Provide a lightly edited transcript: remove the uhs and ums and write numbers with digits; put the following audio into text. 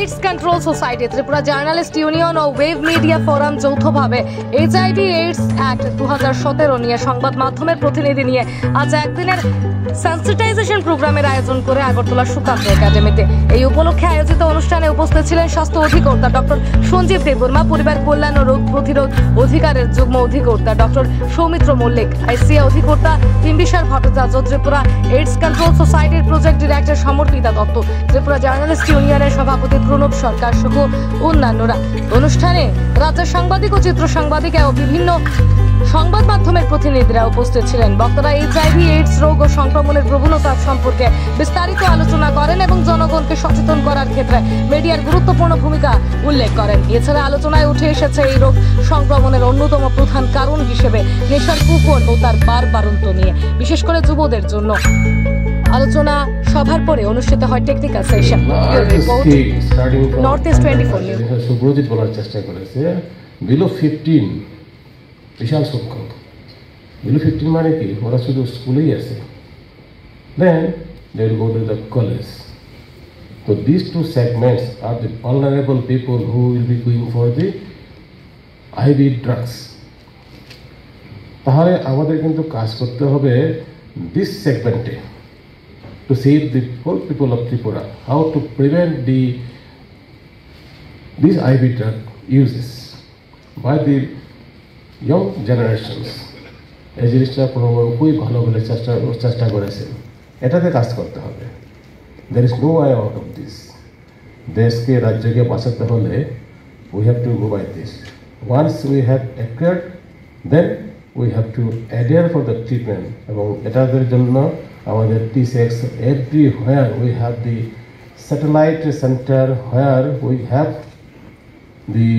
AIDS control society, Tripura journalist union ও wave media forum যৌথভাবে HIV AIDS act 2017 নিয়ে সংবাদ মাধ্যমের প্রতিনিধি নিয়ে আজ একদিনের সেন্সিটাইজেশন প্রোগ্রামের আয়োজন করে আগরতলা সুকান্ত একাডেমিতে। এই উপলক্ষে আয়োজিত অনুষ্ঠানে উপস্থিত ছিলেন স্বাস্থ্য অধিকর্তা ডক্টর সঞ্জীব দেববর্মা, পরিবার কল্যাণ ও রোগ প্রতিরোধ অধিকারের যুগ্ম অধিকর্তা ডক্টর সৌমিত্র মল্লিক, আইসিএ অধিকর্তা বিম্বিসার ভট্টাচার্য, ত্রিপুরা এইডস কন্ট্রোল সোসাইটির প্রজেক্ট ডিরেক্টর সমর্পিতা দত্ত, ত্রিপুরা জার্নালিস্ট ইউনিয়নের সভাপতি প্রণব সরকার সহ অন্যান্যরা। অনুষ্ঠানে রাজ্যের সাংবাদিক ও চিত্র সাংবাদিক ও বিভিন্ন সংবাদ মাধ্যমের প্রতিনিধিরা উপস্থিত ছিলেন। বক্তারা এইচআইভি এইডস রোগ ও সংক্রমণের প্রবণতা সম্পর্কে বিস্তারিত আলোচনা করেন এবং জনগণকে সচেতন করার ক্ষেত্রে মিডিয়ার গুরুত্বপূর্ণ ভূমিকা উল্লেখ করেন। এছাড়া আলোচনায় উঠে এসেছে এই রোগ সংক্রমণের অন্যতম প্রধান কারণ হিসেবে নেশার কুফল ও তার বাড়ন্ত নিয়ে, বিশেষ করে যুবদের জন্য। আলোচনা সভার পরে অনুষ্ঠিত হয় technical session. North east 24 news. Subrajit বলার চেষ্টা করেছে বিলো 15 বিশাল সংখ্যক। বিলো 15 মানে কি, ওরা শুধু স্কুলেই আছে, দেন they will go to the college. So these two segments are the vulnerable people who will be going for the IV drugs. তাহলে আমাদের কিন্তু কাজ করতে হবে this segment-এ to save the whole people of Tripura, how to prevent these IV drug uses by the young generations. এই জিনিসটা খুবই ভালো বলে চেষ্টা করেছেন, এটাতে কাজ করতে হবে। There is no way out of this. দেশকে রাজ্যকে বাঁচাতে হলে we have to go by this. Once we have acquired, then we have to adhere for the treatment. এবং এটাদের জন্য আমাদের T6 everywhere we have the satellite center where we have the